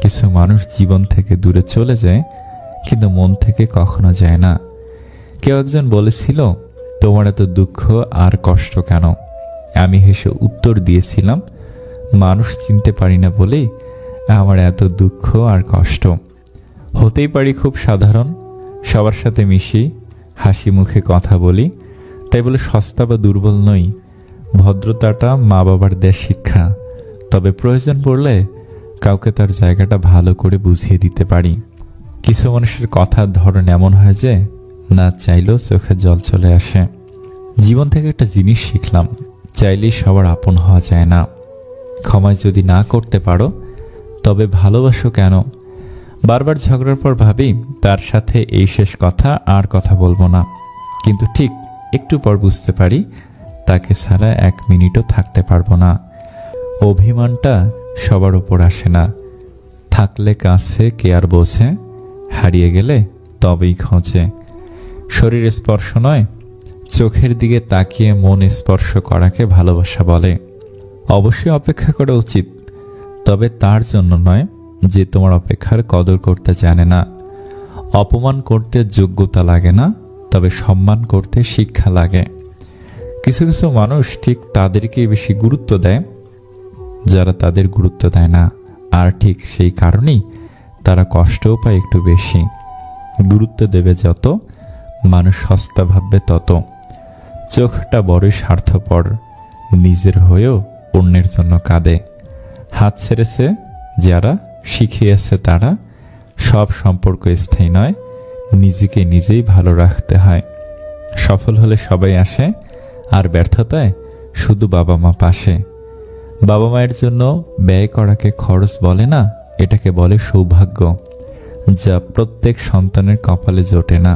কিছু মানুষ জীবন থেকে দূরে চলে যায়, কিন্তু মন থেকে কখনো যায় না। কেউ একজন বলেছিল, তোমার এত দুঃখ আর কষ্ট কেন? আমি হেসে উত্তর দিয়েছিলাম, মানুষ চিনতে পারি না বলেই আমার এত দুঃখ আর কষ্ট। হতেই পারি খুব সাধারণ, সবার সাথে মিশি, হাসি মুখে কথা বলি, তাই বলে সস্তা বা দুর্বল নই। ভদ্রতাটা মা বাবার দেয়া শিক্ষা, তবে প্রয়োজন পড়লে কাউকে তার জায়গাটা ভালো করে বুঝিয়ে দিতে পারি। কিছু মানুষের কথার ধরন এমন হয় যে না চাইলেও চোখে জল চলে আসে। জীবন থেকে একটা জিনিস শিখলাম, চাইলেই সবার আপন হওয়া যায় না। ক্ষমায় যদি না করতে পারো তবে ভালোবাসো কেন? বারবার ঝগড়ার পর ভাবি তার সাথে এই শেষ কথা, আর কথা বলবো না। কিন্তু ঠিক একটু পর বুঝতে পারি তাকে ছাড়া 1 মিনিটও থাকতে পারবো না। অভিমানটা সবার উপর আসে না, থাকলে কাছে কে আর বোঝে, হারিয়ে গেলে তবেই খোঁজে। শরীর স্পর্শ নয়, চোখের দিকে তাকিয়ে মন স্পর্শ করাকে ভালোবাসা বলে। অবশ্যই অপেক্ষা করা উচিত, তবে তার জন্য নয় যে তোমার অপেক্ষার কদর করতে জানে না। অপমান করতে যোগ্যতা লাগে না, তবে সম্মান করতে শিক্ষা লাগে। কিছু কিছু মানুষ ঠিক তাদেরকেই বেশি গুরুত্ব দেয় যারা তাদের গুরুত্ব দেয় না, আর ঠিক সেই কারণেই তারা কষ্টও পায় একটু বেশি। গুরুত্ব দেবে যত, মানুষ সস্তা ভাববে তত। চোখটা বড়ই স্বার্থপর, নিজের হয়েও অন্যের জন্য কাঁদে। হাত ছেড়েছে যারা, শিখিয়েছে তারা, সব সম্পর্ক স্থায়ী নয়, নিজেকে নিজেই ভালো রাখতে হয়। সফল হলে সবাই আসে, আর ব্যর্থতায় শুধু বাবা মা পাশে। বাবা মায়ের জন্য ব্যয় করাকে খরচ বলে না, এটাকে বলে সৌভাগ্য, যা প্রত্যেক সন্তানের কপালে জোটে না।